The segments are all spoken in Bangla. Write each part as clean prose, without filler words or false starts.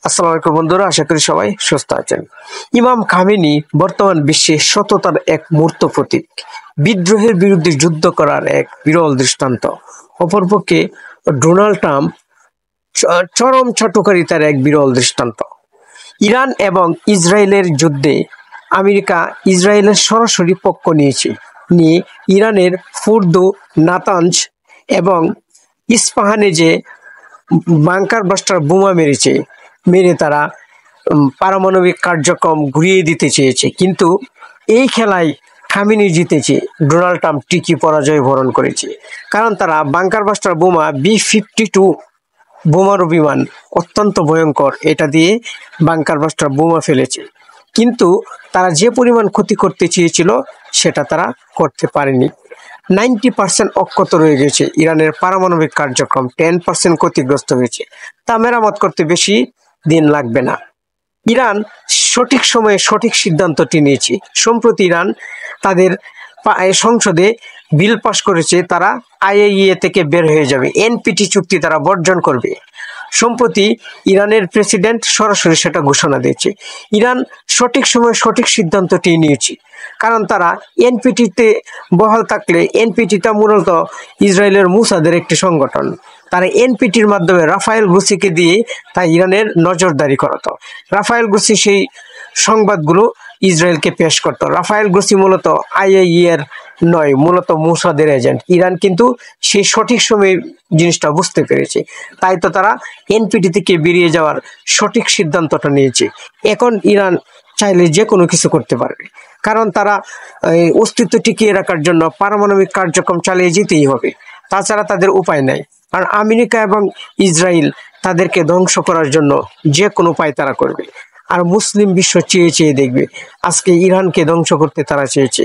আসসালামু আলাইকুম বন্ধুরা, আশা করি সবাই সুস্থ আছেন। ইমাম খামেনি বর্তমান বিশ্বে সততার এক মূর্ত প্রতীক, বিদ্রোহের বিরুদ্ধে যুদ্ধ করার এক বিরল দৃষ্টান্ত। অপরপক্ষে ডোনাল্ড ট্রাম্প চরম চাটুকারিতার এক বিরল দৃষ্টান্ত। ইরান এবং ইসরায়েলের যুদ্ধে আমেরিকা ইসরায়েলের সরাসরি পক্ষ নিয়ে ইরানের ফুর্দু, নাতাঞ্জ এবং ইস্পাহানে যে বাংকার বাস্টার বোমা মেরে তারা পারমাণবিক কার্যক্রম ঘুরিয়ে দিতে চেয়েছে, কিন্তু এই খেলায় খামেনি জিতেছে, ডোনাল্ড ট্রাম্প ঠিকই পরাজয় বরণ করেছে। কারণ তারা বাংকার বাস্টার বোমা B-52 বোমারু বিমান অত্যন্ত ভয়ঙ্কর, এটা দিয়ে বাংকার বাস্টার বোমা ফেলেছে, কিন্তু তারা যে পরিমাণ ক্ষতি করতে চেয়েছিল সেটা তারা করতে পারেনি। 90% অক্ষত রয়ে গেছে ইরানের পারমাণবিক কার্যক্রম, 10% ক্ষতিগ্রস্ত হয়েছে। তা মেরামত করতে বেশি দিন লাগবে না। ইরান সঠিক সময়ে সঠিক সিদ্ধান্তটি নিয়েছে। সম্প্রতি ইরান তাদের সংসদে বিল পাস করেছে, তারা IAEA থেকে বের হয়ে যাবে, NPT চুক্তি তারা বর্জন করবে। সম্প্রতি ইরানের প্রেসিডেন্ট সরাসরি সেটা ঘোষণা দিয়েছে। ইরান সঠিক সময়ে সঠিক সিদ্ধান্তটি নিয়েছে, কারণ তারা NPT-তে বহাল থাকলে, NPT-টা মূলত ইসরায়েলের মুসাদের একটি সংগঠন, তারা NPT-র মাধ্যমে রাফায়েল গ্রোসিকে দিয়ে তা ইরানের নজরদারি করাতো। রাফায়েল গ্রোসি সেই সংবাদগুলো ইসরায়েলকে পেশ করতো। রাফায়েল গ্রোসি মূলত IAEA-র নয়, মূলত মুসাদের এজেন্ট। ইরান কিন্তু সেই সঠিক সময়ে জিনিসটা বুঝতে পেরেছে, তাই তো তারা NPT থেকে বেরিয়ে যাওয়ার সঠিক সিদ্ধান্তটা নিয়েছে। এখন ইরান চাইলে যে কোনো কিছু করতে পারবে, কারণ তারা অস্তিত্ব টিকিয়ে রাখার জন্য পারমাণবিক কার্যক্রম চালিয়ে যেতেই হবে, তাছাড়া তাদের উপায় নাই। আর আমেরিকা এবং ইসরায়েল তাদেরকে ধ্বংস করার জন্য যে কোনো উপায় তারা করবে। আর মুসলিম বিশ্ব চেয়ে চেয়ে দেখবে, আজকে ইরানকে ধ্বংস করতে তারা চেয়েছে,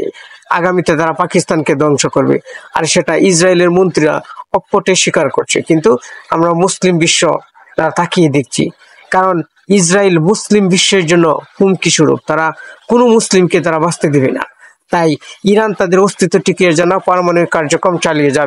আগামীতে তারা পাকিস্তানকে ধ্বংস করবে, আর সেটা ইসরায়েলের মন্ত্রীরা অকপটে স্বীকার করছে। কিন্তু আমরা মুসলিম বিশ্ব তাকিয়ে দেখছি, কারণ ইসরায়েল মুসলিম বিশ্বের জন্য হুমকি স্বরূপ, তারা কোনো মুসলিমকে তারা বাঁচতে দেবে না। তাই ইরান তাদের অস্তিত্ব টিকিয়ে যেন পারমাণবিক কার্যক্রম চালিয়ে যাবে।